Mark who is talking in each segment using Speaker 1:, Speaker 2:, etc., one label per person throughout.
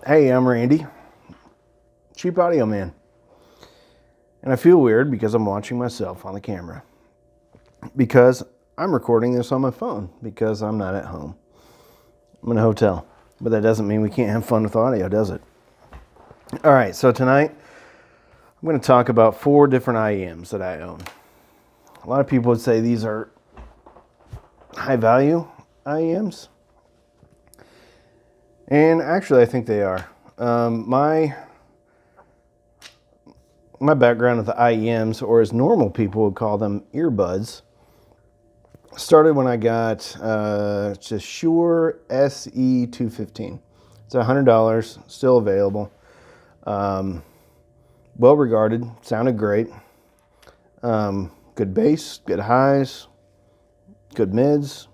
Speaker 1: Hey, I'm Randy, Cheap Audio Man. And I feel weird because I'm watching myself on the camera. Because I'm recording this on my phone because I'm not at home. I'm in a hotel. But that doesn't mean we can't have fun with audio, does it? All right, so tonight I'm going to talk about 4 different IEMs that I own. A lot of people would say these are high value IEMs. And actually, I think they are. My background with the IEMs, or as normal people would call them, earbuds, started when I got just Shure SE215. It's $100, still available. Well regarded, sounded great. Good bass, good highs, good mids.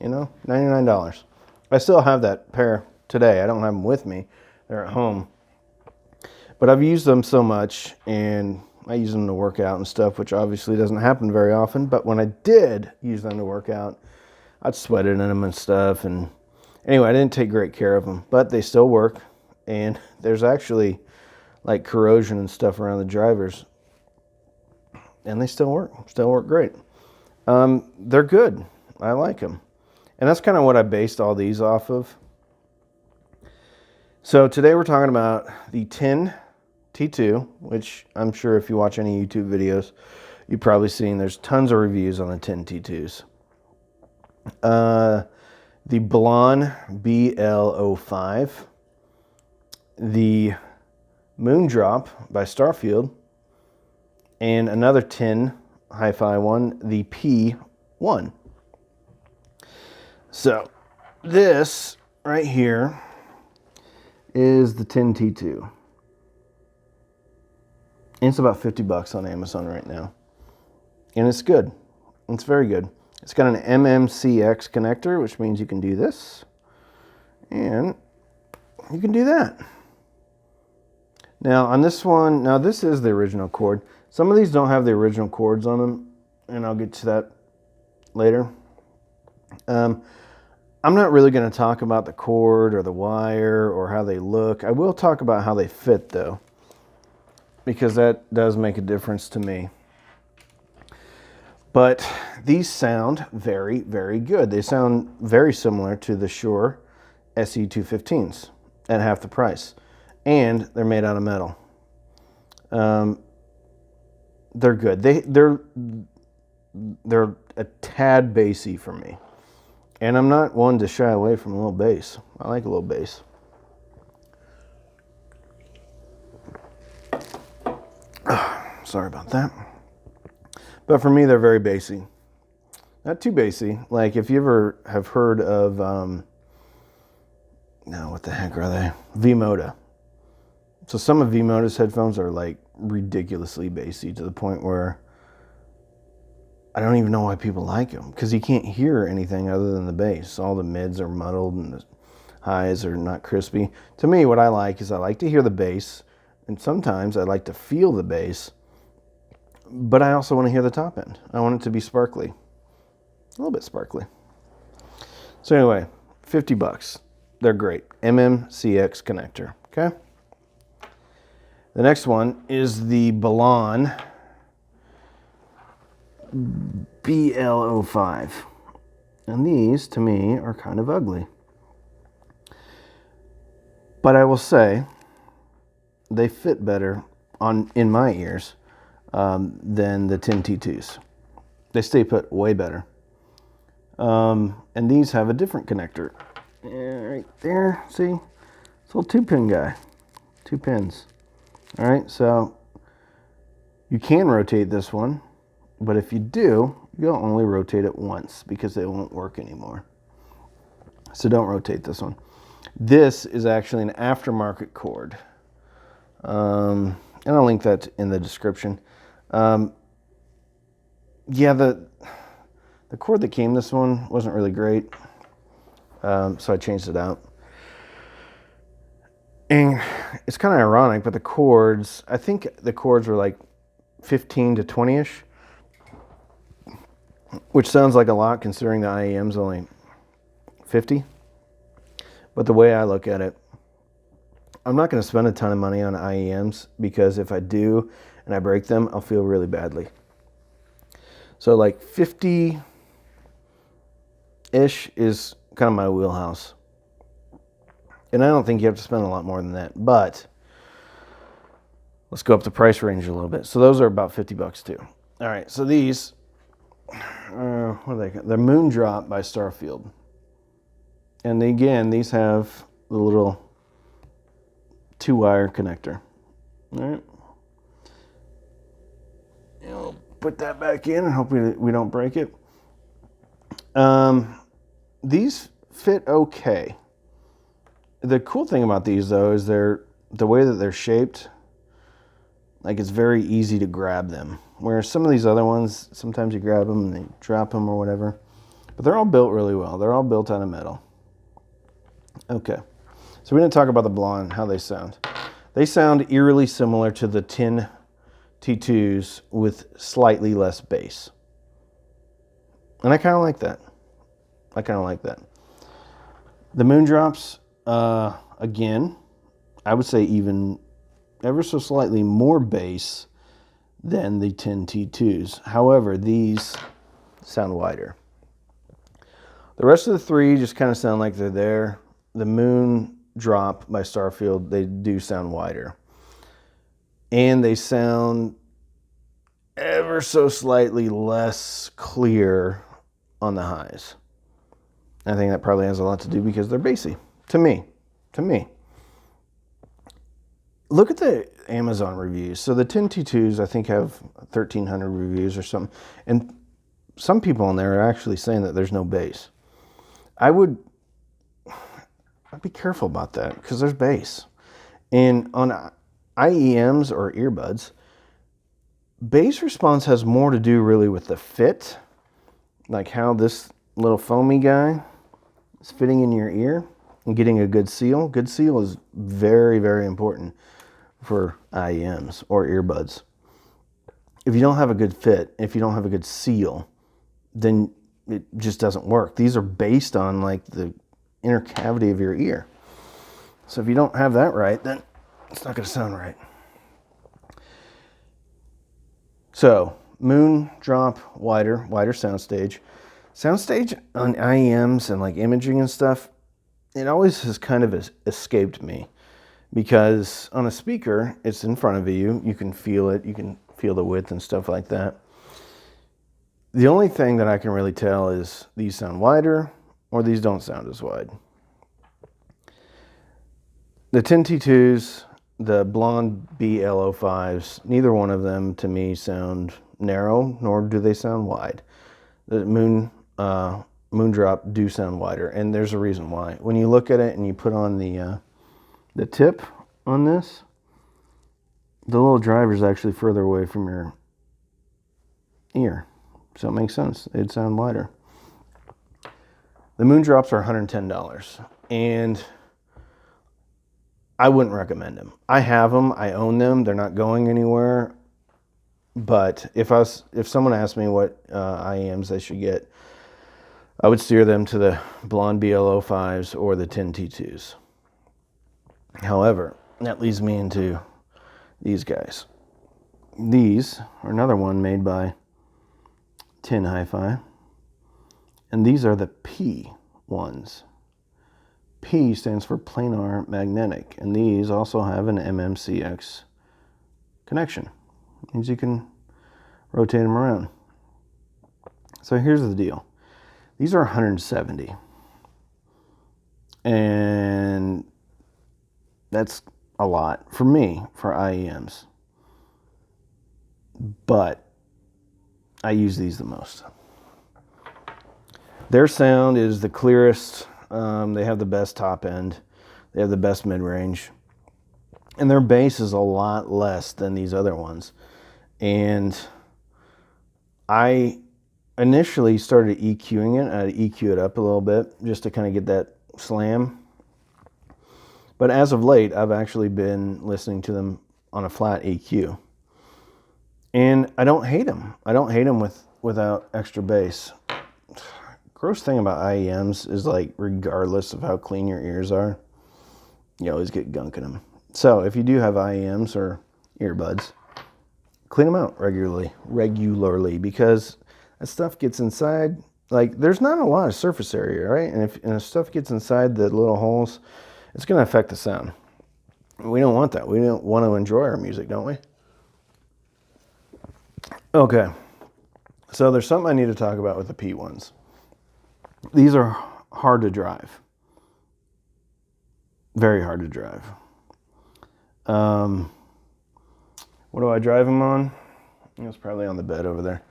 Speaker 1: You know, $99. I still have that pair today. I don't have them with me. They're at home. But I've used them so much, and I use them to work out and stuff, which obviously doesn't happen very often. But when I did use them to work out, I'd sweat in them and stuff. And anyway, I didn't take great care of them, but they still work. And there's actually like corrosion and stuff around the drivers, and they still work great. They're good. I like them. And that's kind of what I based all these off of. So today we're talking about the 10T2, which I'm sure if you watch any YouTube videos, you've probably seen there's tons of reviews on the 10T2s. The Blon BL-05, the Moondrop by Starfield, and another 10 hi-fi one, the P1. So this right here is the 10T2. And it's about $50 on Amazon right now. And it's good. It's very good. It's got an MMCX connector, which means you can do this. And you can do that. Now on this one, now this is the original cord. Some of these don't have the original cords on them, and I'll get to that later. I'm not really going to talk about the cord or the wire or how they look. I will talk about how they fit though, because that does make a difference to me. But these sound very, very good. They sound very similar to the Shure SE215s at half the price. And they're made out of metal. They're good. They're a tad bassy for me. And I'm not one to shy away from a little bass. I like a little bass. Sorry about that. But for me, they're very bassy. Not too bassy. Like if you ever have heard of, no, what the heck are they? V-Moda. So some of V-Moda's headphones are like ridiculously bassy to the point where I don't even know why people like them, because you can't hear anything other than the bass. All the mids are muddled and the highs are not crispy. To me, what I like is I like to hear the bass, and sometimes I like to feel the bass, but I also want to hear the top end. I want it to be sparkly, a little bit sparkly. So anyway, $50. They're great. MMCX connector, okay? The next one is the Blon BL-05. And these, to me, are kind of ugly. But I will say, they fit better in my ears than the 10T2s. They stay put way better. And these have a different connector. Right there, see? It's a little 2-pin guy. 2 pins. All right, so you can rotate this one. But if you do, you'll only rotate it once because it won't work anymore. So don't rotate this one. This is actually an aftermarket cord. And I'll link that in the description. Yeah, the cord that came, this one wasn't really great. So I changed it out. And it's kind of ironic, but the cords, I think the cords were like 15 to 20-ish. Which sounds like a lot considering the IEM's only 50. But the way I look at it, I'm not going to spend a ton of money on IEMs because if I do and I break them, I'll feel really badly. So like 50-ish is kind of my wheelhouse. And I don't think you have to spend a lot more than that, but let's go up the price range a little bit. So those are about $50 too. All right, so these, what are they? They're Moondrop by Starfield. And again, these have the little 2-wire connector. All right. And I'll put that back in and hope we don't break it. These fit okay. The cool thing about these though is the way that they're shaped, like it's very easy to grab them. Whereas some of these other ones, sometimes you grab them and they drop them or whatever. But they're all built really well. They're all built out of metal. Okay. So we're going to talk about the Blon, how they sound. They sound eerily similar to the 10 T2s with slightly less bass. And I kind of like that. The Moondrops, again, I would say even ever so slightly more bass than the 10 T2s. However, these sound wider. The rest of the three just kind of sound like they're there. The Moondrop by Starfield, they do sound wider. And they sound ever so slightly less clear on the highs. I think that probably has a lot to do because they're bassy. To me. Look at the Amazon reviews. So the 10 T2s, I think, have 1,300 reviews or something. And some people on there are actually saying that there's no bass. I'd be careful about that because there's bass. And on IEMs or earbuds, bass response has more to do really with the fit, like how this little foamy guy is fitting in your ear and getting a good seal. Good seal is very, very important for IEMs or earbuds. If you don't have a good fit, if you don't have a good seal, then it just doesn't work. These are based on like the inner cavity of your ear. So if you don't have that right, then it's not going to sound right. So Moondrop, wider soundstage. Soundstage on IEMs and like imaging and stuff, it always has kind of escaped me because on a speaker, it's in front of you. You can feel it. You can feel the width and stuff like that. The only thing that I can really tell is these sound wider or these don't sound as wide. The 10 T2s, the Blon BL05s, neither one of them to me sound narrow, nor do they sound wide. The Moondrop do sound wider, and there's a reason why. When you look at it and you put on the tip on this, the little driver is actually further away from your ear. So it makes sense. It'd sound wider. The Moondrops are $110, and I wouldn't recommend them. I have them. I own them. They're not going anywhere. But if someone asked me what IEMs they should get, I would steer them to the Blon BL05s or the 10 T2s. However, that leads me into these guys. These are another one made by 10 Hi-Fi. And these are the P ones. P stands for planar magnetic. And these also have an MMCX connection. It means you can rotate them around. So here's the deal. These are 170. And that's a lot for me, for IEMs. But I use these the most. Their sound is the clearest. They have the best top end. They have the best mid-range. And their bass is a lot less than these other ones. And I initially started EQing it. I'd EQ it up a little bit just to kind of get that slam. But as of late, I've actually been listening to them on a flat EQ. And I don't hate them. I don't hate them without extra bass. Gross thing about IEMs is like regardless of how clean your ears are, you always get gunk in them. So if you do have IEMs or earbuds, clean them out regularly, because that stuff gets inside. Like, there's not a lot of surface area, right? And if stuff gets inside the little holes, it's going to affect the sound. We don't want that. We don't want to enjoy our music, don't we? Okay. So there's something I need to talk about with the P1s. These are hard to drive. Very hard to drive. What do I drive them on? It's probably on the bed over there.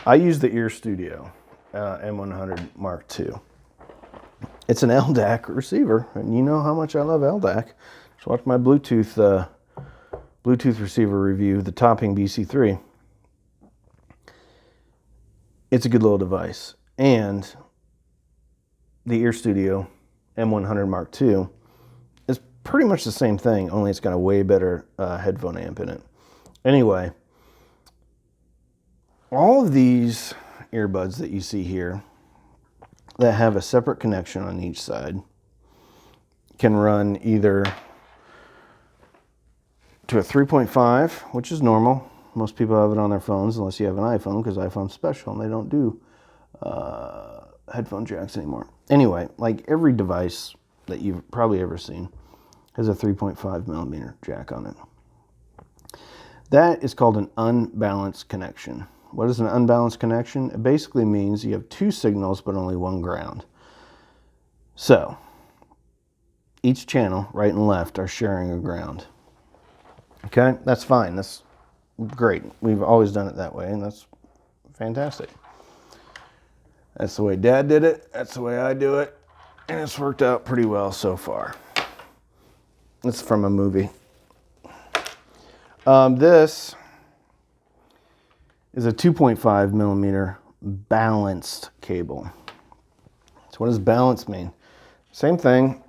Speaker 1: I use the Ear Studio M100 Mark II. It's an LDAC receiver, and you know how much I love LDAC. Just watch my Bluetooth receiver review, the Topping BC3. It's a good little device. And the Ear Studio M100 Mark II is pretty much the same thing, only it's got a way better headphone amp in it. Anyway, all of these earbuds that you see here that have a separate connection on each side can run either to a 3.5, which is normal. Most people have it on their phones, unless you have an iPhone, because iPhone's special and they don't do headphone jacks anymore. Anyway, like every device that you've probably ever seen has a 3.5 millimeter jack on it. That is called an unbalanced connection. What is an unbalanced connection? It basically means you have two signals but only one ground. So each channel, right and left, are sharing a ground. Okay, that's fine. That's great. We've always done it that way, and that's fantastic. That's the way Dad did it. That's the way I do it. And it's worked out pretty well so far. It's from a movie. This is a 2.5 millimeter balanced cable. So what does balanced mean? Same thing.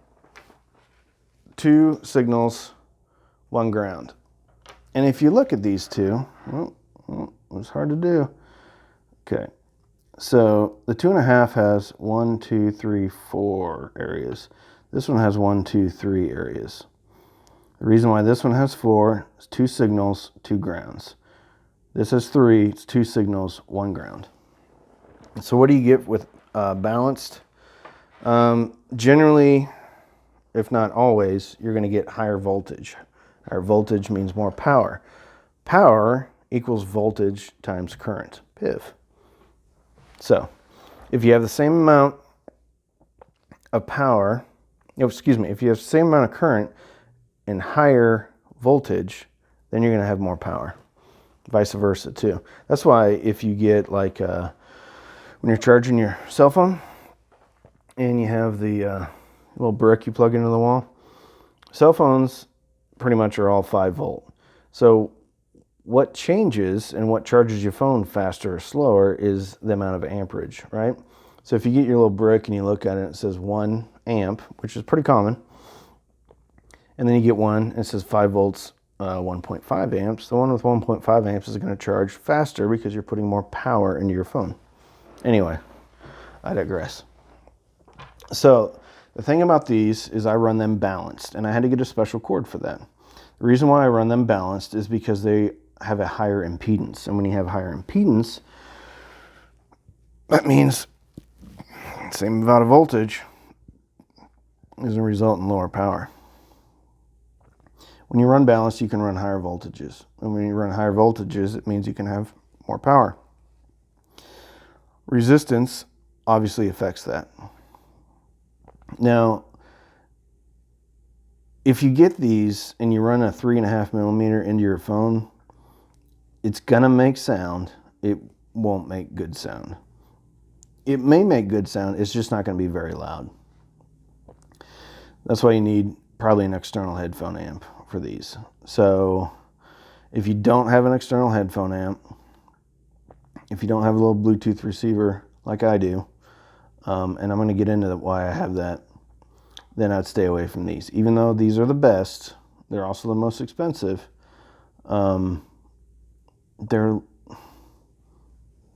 Speaker 1: Two signals, one ground. And if you look at these two, it's hard to do. Okay. So the 2.5 has 1, 2, 3, 4 areas. This one has 1, 2, 3 areas. The reason why this one has 4 is 2 signals, 2 grounds. This has 3, it's 2 signals, 1 ground. So what do you get with balanced? Generally, if not always, you're going to get higher voltage. Higher voltage means more power. Power equals voltage times current, PIV. So if you have the same amount of power, if you have the same amount of current and higher voltage, then you're going to have more power. Vice versa too. That's why if you get like when you're charging your cell phone and you have the little brick you plug into the wall, cell phones pretty much are all 5 volt. So what changes and what charges your phone faster or slower is the amount of amperage, right? So if you get your little brick and you look at it, it says 1 amp, which is pretty common. And then you get one, and it says 5 volts, 1.5 amps. The one with 1.5 amps is going to charge faster because you're putting more power into your phone. Anyway, I digress. So the thing about these is I run them balanced, and I had to get a special cord for that. The reason why I run them balanced is because they have a higher impedance. And when you have higher impedance, that means same amount of voltage is going to result in lower power. When you run balanced, you can run higher voltages. And when you run higher voltages, it means you can have more power. Resistance obviously affects that. Now, if you get these and you run a 3.5 millimeter into your phone, it's gonna make sound. It won't make good sound. It may make good sound, it's just not gonna be very loud. That's why you need probably an external headphone amp for these. So if you don't have an external headphone amp, if you don't have a little Bluetooth receiver like I do, and I'm going to get into why I have that, then I'd stay away from these. Even though these are the best, they're also the most expensive. They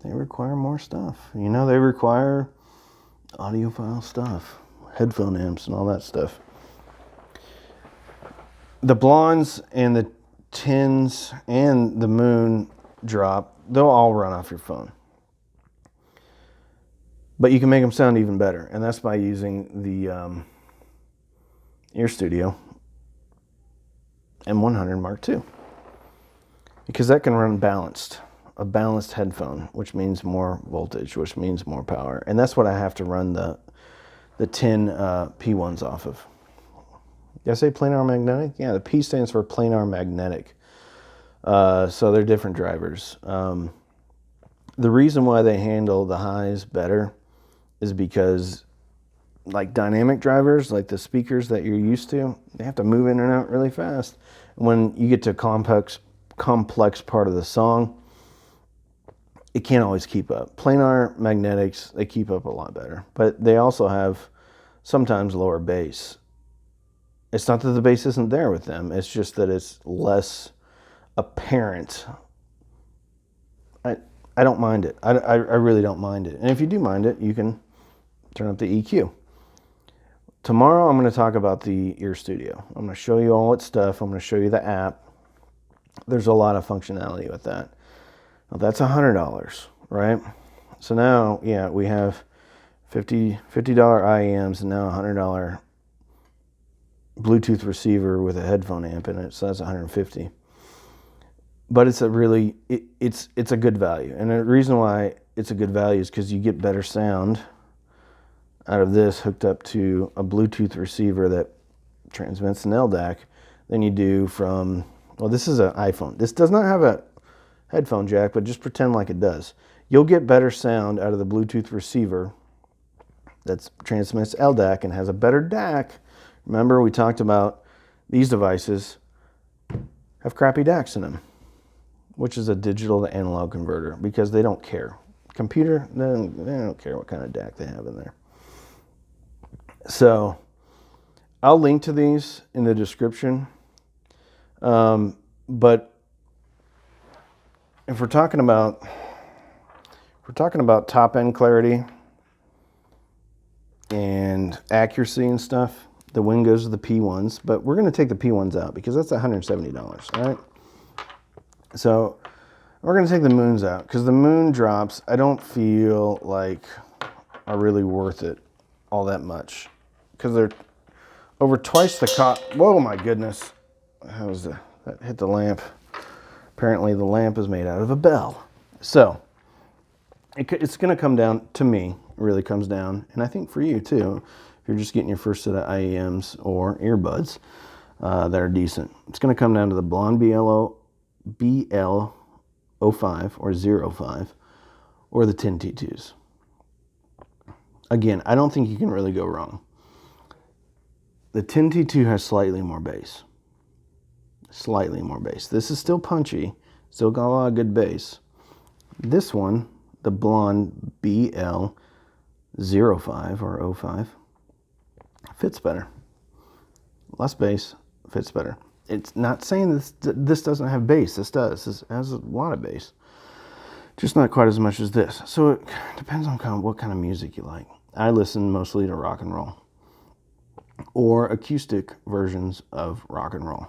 Speaker 1: require more stuff. You know, they require audiophile stuff, headphone amps and all that stuff. The Blonds and the Tins and the Moondrop, they'll all run off your phone. But you can make them sound even better, and that's by using the Ear Studio M100 Mark II. Because that can run balanced, a balanced headphone, which means more voltage, which means more power. And that's what I have to run the 10 P1s off of. Did I say planar magnetic? Yeah, the P stands for planar magnetic. So they're different drivers. The reason why they handle the highs better is because, like dynamic drivers, like the speakers that you're used to, they have to move in and out really fast. When you get to complex part of the song, it can't always keep up. Planar magnetics, they keep up a lot better, but they also have sometimes lower bass. It's not that the bass isn't there with them, it's just that it's less apparent. I don't mind it. I really don't mind it. And if you do mind it, you can turn up the EQ. Tomorrow I'm going to talk about the Ear Studio. I'm going to show you all its stuff. I'm going to show you the app. There's a lot of functionality with that. Now that's $100, right? So now, yeah, we have $50 IEMs and now $100 Bluetooth receiver with a headphone amp in it. So that's $150. But it's a really, it's a good value. And the reason why it's a good value is because you get better sound out of this hooked up to a Bluetooth receiver that transmits an LDAC than you do from, well, this is an iPhone. This does not have a headphone jack, but just pretend like it does. You'll get better sound out of the Bluetooth receiver that transmits LDAC and has a better DAC. Remember, we talked about these devices have crappy DACs in them, which is a digital to analog converter, because they don't care. Computer, they don't care what kind of DAC they have in there. So I'll link to these in the description. But if we're talking about top end clarity and accuracy and stuff, the win goes to the P1s, but we're going to take the P1s out because that's $170, all right? So we're going to take the Moons out because the Moondrops, I don't feel like are really worth it all that much because they're over twice the cost. Whoa, my goodness. How was that hit the lamp? Apparently the lamp is made out of a bell. So it's going to come down, to me, it really comes down, and I think for you too, if you're just getting your first set of IEMs or earbuds that are decent, it's going to come down to the Blon BL-05 or 05 or the 10 T2s. Again, I don't think you can really go wrong. The 10 T2 has slightly more bass. Slightly more bass. This is still punchy, still got a lot of good bass. This one, the Blon BL-05 or 05, fits better. Less bass, fits better. It's not saying this doesn't have bass. This does. This has a lot of bass. Just not quite as much as this. So it depends on what kind of music you like. I listen mostly to rock and roll or acoustic versions of rock and roll.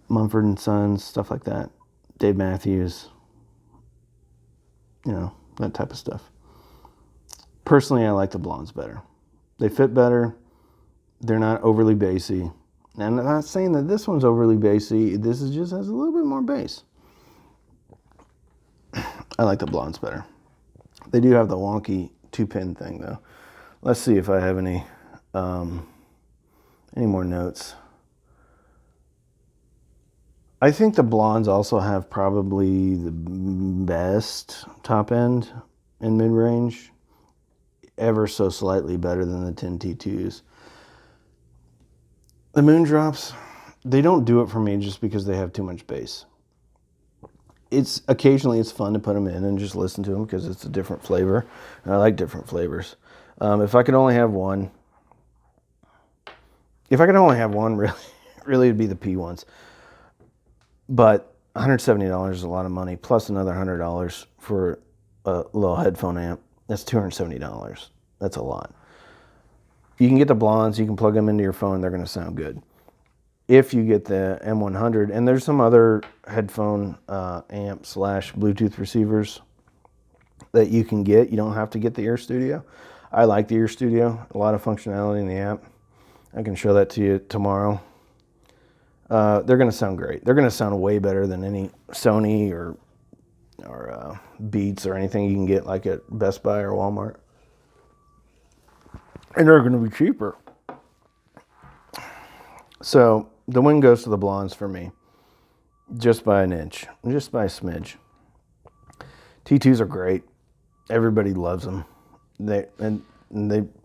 Speaker 1: Mumford & Sons, stuff like that. Dave Matthews, you know, that type of stuff. Personally, I like the Blonds better. They fit better. They're not overly bassy. And I'm not saying that this one's overly bassy. This just has a little bit more bass. I like the Blonds better. They do have the wonky 2-pin thing, though. Let's see if I have any more notes. I think the Blonds also have probably the best top end and mid-range, ever so slightly better than the 10 T2s. The Moondrops, they don't do it for me just because they have too much bass. Occasionally it's fun to put them in and just listen to them because it's a different flavor, and I like different flavors. If I could only have one, really it'd be the P1s. But $170 is a lot of money, plus another $100 for a little headphone amp. That's $270. That's a lot. You can get the Blonds, you can plug them into your phone, they're going to sound good. if you get the M100. And there's some other headphone amp slash Bluetooth receivers that you can get. You don't have to get the Ear Studio. I like the Ear Studio. A lot of functionality in the app. I can show that to you tomorrow. They're going to sound great. They're going to sound way better than any Sony or Beats or anything you can get like at Best Buy or Walmart. And they're going to be cheaper. So the win goes to the Blonds for me. Just by an inch. Just by a smidge. T2s are great. Everybody loves them. They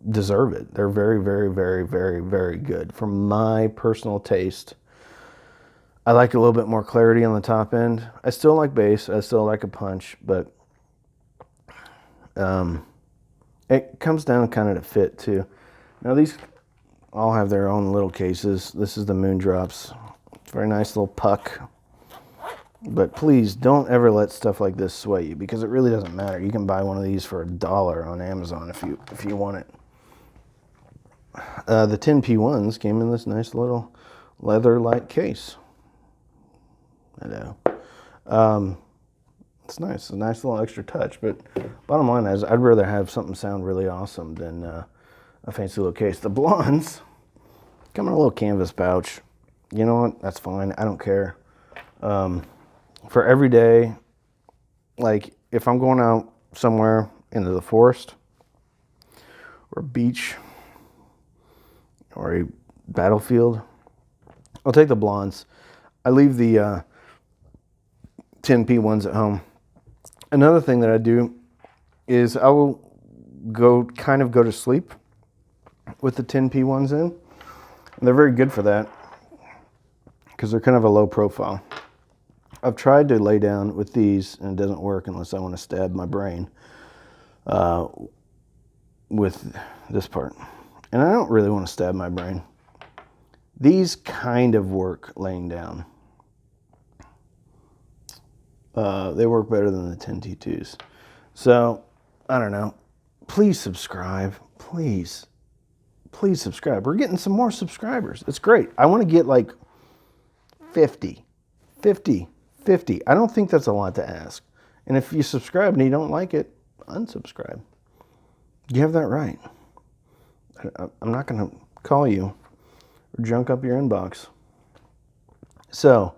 Speaker 1: deserve it. They're very, very, very, very, very good. For my personal taste, I like a little bit more clarity on the top end. I still like bass. I still like a punch, but it comes down kind of to fit too. Now these all have their own little cases. This is the Moondrops. Very nice little puck. But please don't ever let stuff like this sway you, because it really doesn't matter. You can buy one of these for $1 on Amazon if you want it. The 10P1s came in this nice little leather-like case. I know. It's nice. It's a nice little extra touch. But bottom line is, I'd rather have something sound really awesome than a fancy little case. The Blonds come in a little canvas pouch. You know what? That's fine. I don't care. For every day, like if I'm going out somewhere into the forest or a beach or a battlefield, I'll take the Blonds. I leave the 10P1s at home. Another thing that I do is I will go to sleep with the 10P1s in. And they're very good for that because they're kind of a low profile. I've tried to lay down with these, and it doesn't work unless I want to stab my brain with this part. And I don't really want to stab my brain. These kind of work laying down. They work better than the 10T2s. So, I don't know. Please subscribe. Please. Please subscribe. We're getting some more subscribers. It's great. I want to get like 50. I don't think that's a lot to ask. And if you subscribe and you don't like it, unsubscribe. You have that right. I'm not going to call you or junk up your inbox. So,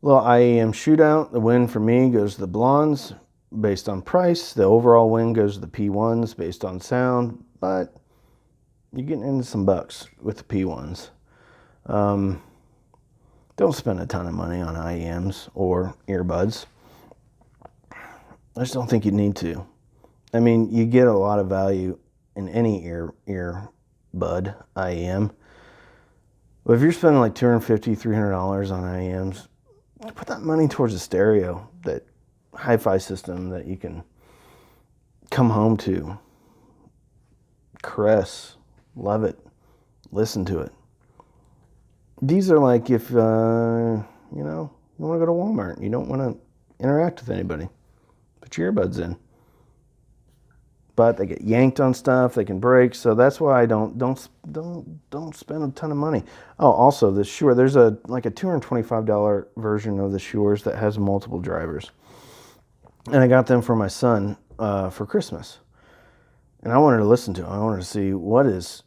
Speaker 1: little IEM shootout. The win for me goes to the Blonds based on price. The overall win goes to the P1s based on sound. But you're getting into some bucks with the P1s. Don't spend a ton of money on IEMs or earbuds. I just don't think you need to. I mean, you get a lot of value in any earbud IEM. But if you're spending like $250, $300 on IEMs, put that money towards a stereo, that hi-fi system that you can come home to, caress, love it, listen to it. These are like if, you want to go to Walmart and you don't want to interact with anybody. Put your earbuds in. But they get yanked on stuff, they can break, so that's why I don't spend a ton of money. Oh, also the Shure, there's a $225 version of the Shures that has multiple drivers. And I got them for my son for Christmas. And I wanted to listen to them. I wanted to see what is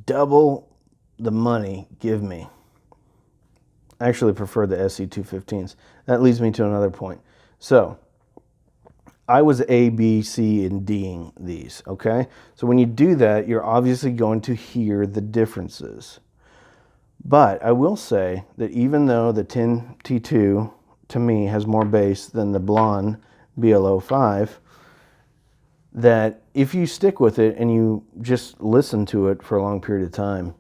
Speaker 1: double the money give me. I actually prefer the SE215s. That leads me to another point. So, I was A, B, C, and D'ing these, okay? So when you do that, you're obviously going to hear the differences. But I will say that even though the 10T2, to me, has more bass than the Blon BL-05, that if you stick with it and you just listen to it for a long period of time,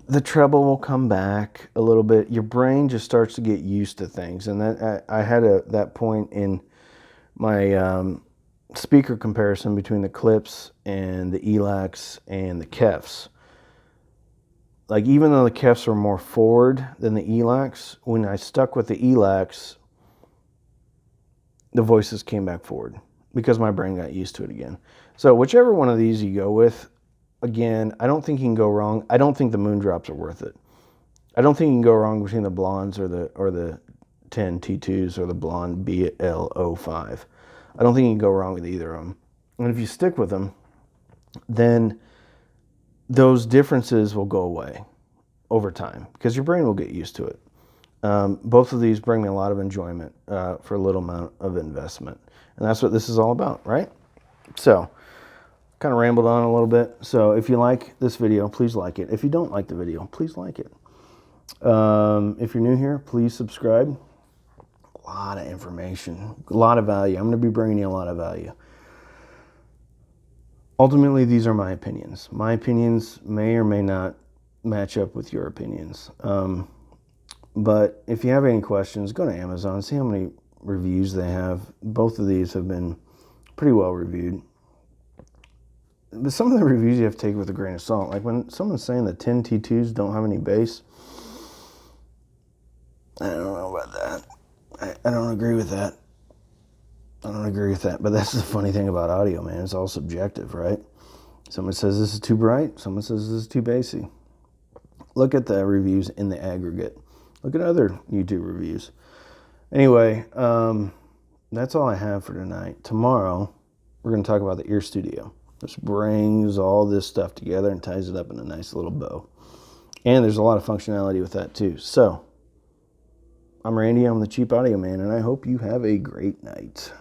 Speaker 1: the treble will come back a little bit. Your brain just starts to get used to things. And that I had that point in my speaker comparison between the clips and the ELACs and the KEFs. Like, even though the KEFs are more forward than the ELACs, when I stuck with the ELACs, the voices came back forward because my brain got used to it again. So whichever one of these you go with, again, I don't think you can go wrong. I don't think the Moondrops are worth it. I don't think you can go wrong between the Blonds or the 10 T2s or the Blon BL-05. I don't think you can go wrong with either of them. And if you stick with them, then those differences will go away over time because your brain will get used to it. Both of these bring me a lot of enjoyment for a little amount of investment. And that's what this is all about, right? So, kind of rambled on a little bit. So if you like this video, please like it. If you don't like the video, please like it. If you're new here, please subscribe. A lot of information, a lot of value. I'm going to be bringing you a lot of value. Ultimately, these are my opinions. My opinions may or may not match up with your opinions. But if you have any questions, go to Amazon, see how many reviews they have. Both of these have been pretty well reviewed. But some of the reviews you have to take with a grain of salt. Like when someone's saying that 10 T2s don't have any bass, I don't know about that. I don't agree with that. I don't agree with that. But that's the funny thing about audio, man. It's all subjective, right? Someone says this is too bright. Someone says this is too bassy. Look at the reviews in the aggregate. Look at other YouTube reviews. Anyway, that's all I have for tonight. Tomorrow, we're going to talk about the Ear Studio. This brings all this stuff together and ties it up in a nice little bow. And there's a lot of functionality with that too. So, I'm Randy, I'm the Cheap Audio Man, and I hope you have a great night.